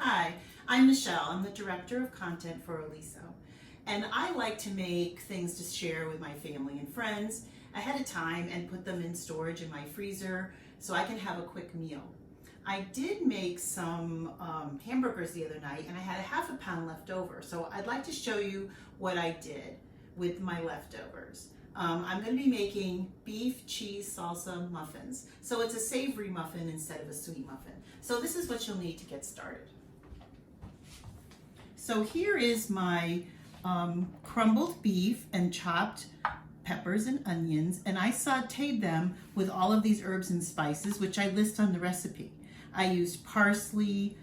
Hi, I'm Michelle. I'm the Director of Content for Aliso. And I like to make things to share with my family and friends ahead of time and put them in storage in my freezer so I can have a quick meal. I did make some hamburgers the other night and I had a half a pound left over. So I'd like to show you what I did with my leftovers. I'm going to be making beef cheese salsa muffins. So it's a savory muffin instead of a sweet muffin. So this is what you'll need to get started. So here is my crumbled beef and chopped peppers and onions, and I sauteed them with all of these herbs and spices, which I list on the recipe. I used parsley,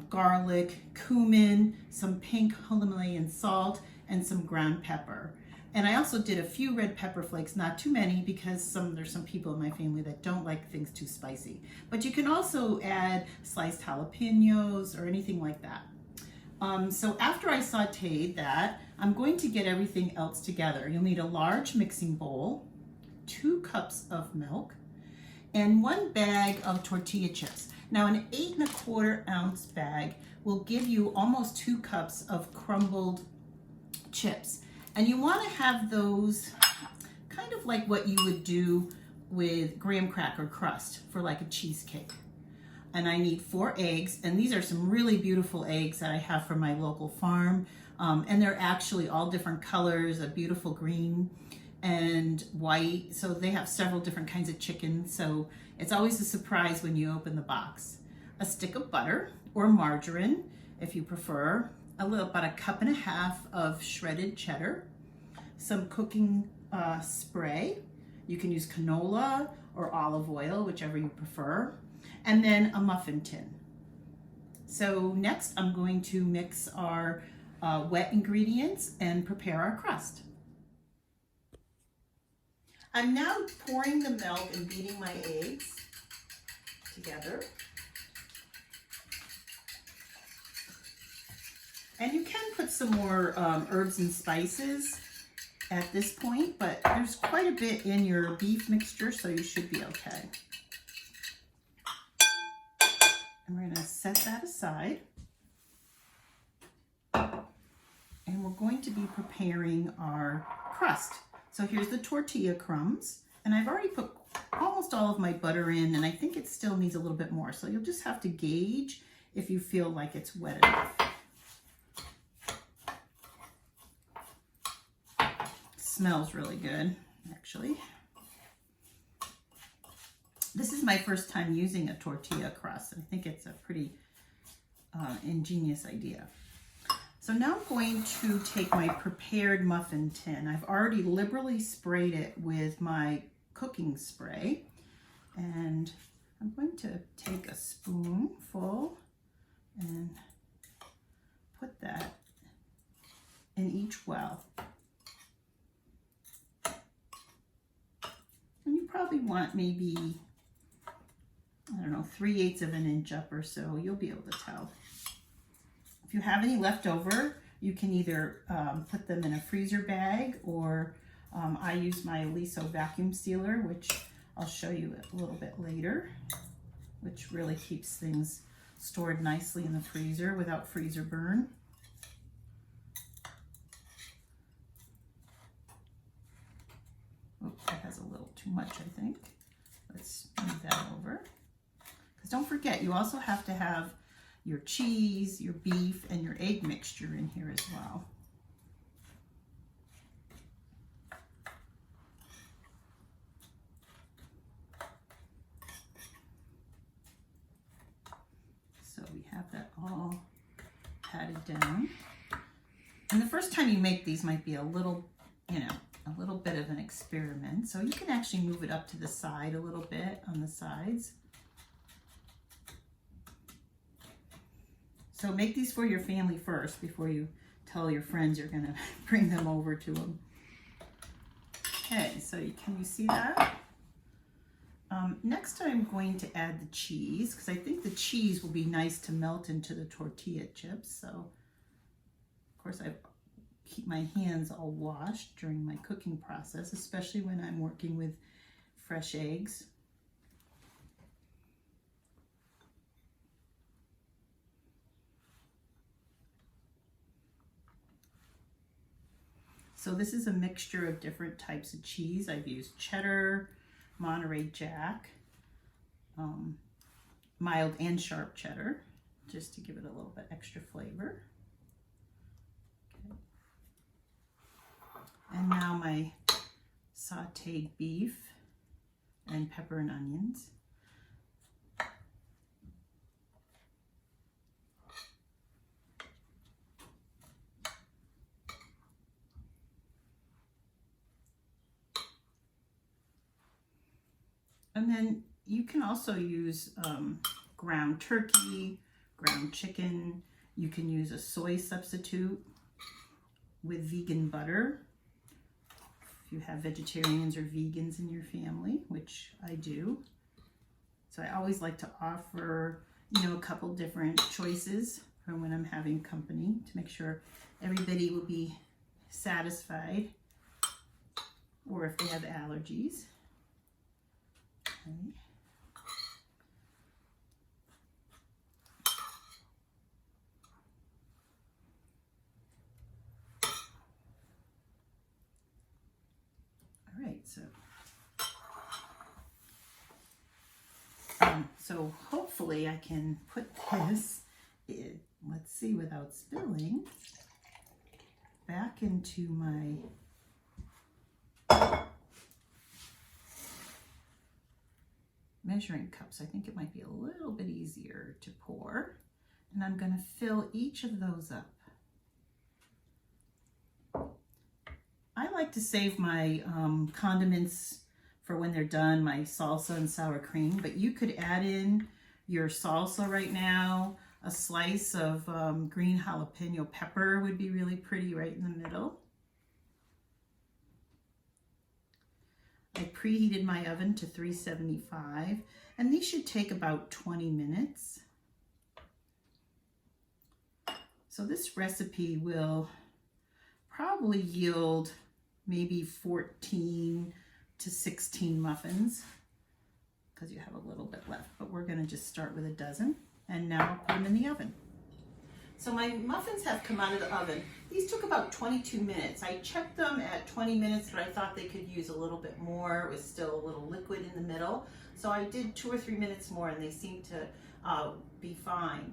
garlic, cumin, some pink Himalayan salt, and some ground pepper. And I also did a few red pepper flakes, not too many, because there's some people in my family that don't like things too spicy. But you can also add sliced jalapenos or anything like that. So after I sauteed that, I'm going to get everything else together. You'll need a large mixing bowl, 2 cups of milk, and 1 bag of tortilla chips. Now an 8 1/4 ounce bag will give you almost 2 cups of crumbled chips. And you want to have those kind of like what you would do with graham cracker crust for like a cheesecake. And I need 4 eggs, and these are some really beautiful eggs that I have from my local farm. And they're actually all different colors, a beautiful green and white. So they have several different kinds of chicken. So it's always a surprise when you open the box. A stick of butter or margarine, if you prefer. About a 1.5 cups of shredded cheddar. Some cooking spray. You can use canola or olive oil, whichever you prefer. And then a muffin tin. So next I'm going to mix our wet ingredients and prepare our crust. I'm now pouring the milk and beating my eggs together. And you can put some more herbs and spices at this point, but there's quite a bit in your beef mixture, so you should be okay. And we're going to set that aside. And we're going to be preparing our crust. So here's the tortilla crumbs. And I've already put almost all of my butter in, and I think it still needs a little bit more. So you'll just have to gauge if you feel like it's wet enough. It smells really good, actually. This is my first time using a tortilla crust, and I think it's a pretty ingenious idea. So now I'm going to take my prepared muffin tin. I've already liberally sprayed it with my cooking spray, and I'm going to take a spoonful and put that in each well. And you probably want maybe, I don't know, 3/8 of an inch up or so. You'll be able to tell. If you have any left over, you can either put them in a freezer bag, or I use my Aliso vacuum sealer, which I'll show you a little bit later, which really keeps things stored nicely in the freezer without freezer burn. Oh, that has a little too much, I think. Let's move that over. Because don't forget, you also have to have your cheese, your beef, and your egg mixture in here as well. So we have that all patted down. And the first time you make these might be a little, a little bit of an experiment. So you can actually move it up to the side a little bit on the sides. So make these for your family first before you tell your friends you're going to bring them over to them. Okay, so can you see that? Next I'm going to add the cheese, because I think the cheese will be nice to melt into the tortilla chips. So, of course, I keep my hands all washed during my cooking process, especially when I'm working with fresh eggs. So this is a mixture of different types of cheese. I've used cheddar, Monterey Jack, mild and sharp cheddar, just to give it a little bit extra flavor. Okay. And now my sauteed beef and pepper and onions. And then you can also use ground turkey, ground chicken. You can use a soy substitute with vegan butter. If you have vegetarians or vegans in your family, which I do. So I always like to offer, a couple different choices for when I'm having company to make sure everybody will be satisfied, or if they have allergies. Okay. All right, so hopefully I can put this in, let's see, without spilling, back into my measuring cups. I think it might be a little bit easier to pour. And I'm going to fill each of those up. I like to save my condiments for when they're done, my salsa and sour cream, but you could add in your salsa right now. A slice of green jalapeno pepper would be really pretty right in the middle. I preheated my oven to 375, and these should take about 20 minutes. So this recipe will probably yield maybe 14 to 16 muffins, because you have a little bit left, but we're going to just start with a dozen, and now I'll put them in the oven. So my muffins have come out of the oven. These took about 22 minutes. I checked them at 20 minutes, but I thought they could use a little bit more. It was still a little liquid in the middle. So I did 2 or 3 minutes more, and they seemed to be fine.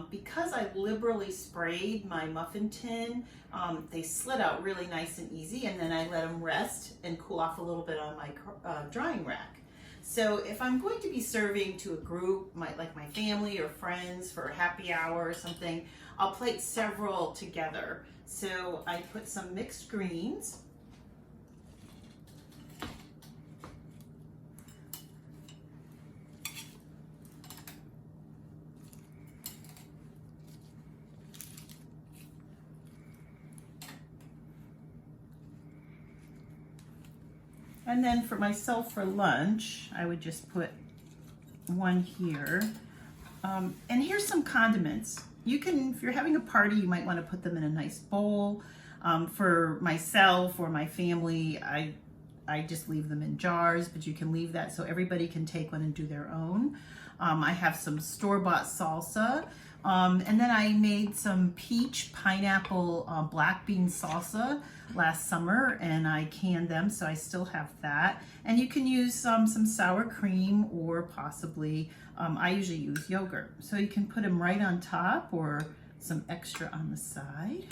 Because I liberally sprayed my muffin tin, they slid out really nice and easy, and then I let them rest and cool off a little bit on my drying rack. So if I'm going to be serving to a group, like my family or friends for a happy hour or something, I'll plate several together. So I put some mixed greens. And then for myself for lunch, I would just put one here. And here's some condiments. You can, if you're having a party, you might want to put them in a nice bowl. For myself or my family, I just leave them in jars, but you can leave that so everybody can take one and do their own. I have some store-bought salsa. And then I made some peach pineapple black bean salsa last summer, and I canned them, so I still have that. And you can use some sour cream, or possibly, I usually use yogurt. So you can put them right on top or some extra on the side.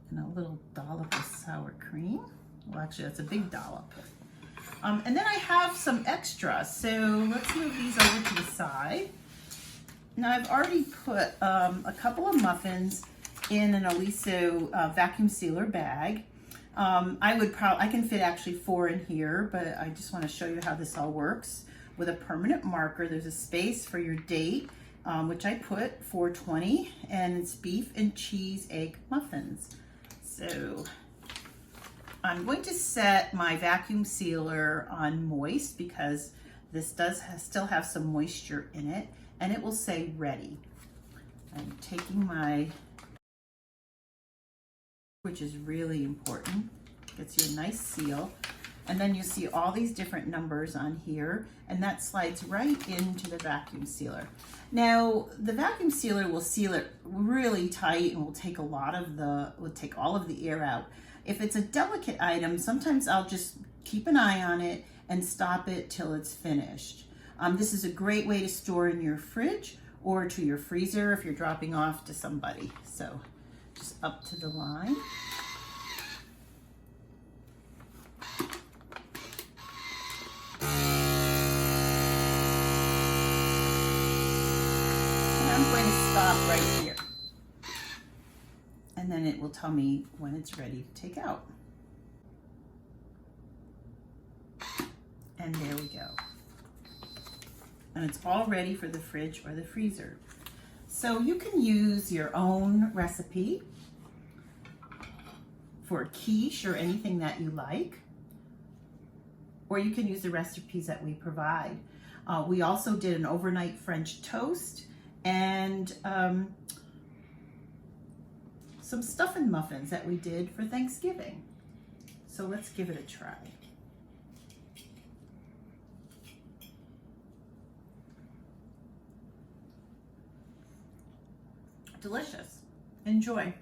And a little dollop of sour cream. Well, actually, that's a big dollop. And then I have some extra, so let's move these over to the side. Now I've already put a couple of muffins in an Aliso vacuum sealer bag. I can fit actually 4 in here, but I just want to show you how this all works. With a permanent marker, there's a space for your date, which I put 420, and it's beef and cheese egg muffins. So I'm going to set my vacuum sealer on moist because this does still have some moisture in it, and it will say ready. I'm taking my, which is really important, gets you a nice seal. And then you see all these different numbers on here, and that slides right into the vacuum sealer. Now, the vacuum sealer will seal it really tight and will take all of the air out. If it's a delicate item, sometimes I'll just keep an eye on it and stop it till it's finished. This is a great way to store in your fridge or to your freezer if you're dropping off to somebody. So just up to the line. And I'm going to stop right here. And then it will tell me when it's ready to take out. And there we go. And it's all ready for the fridge or the freezer. So you can use your own recipe for a quiche or anything that you like, or you can use the recipes that we provide. We also did an overnight French toast and some stuffing muffins that we did for Thanksgiving. So let's give it a try. Delicious. Enjoy.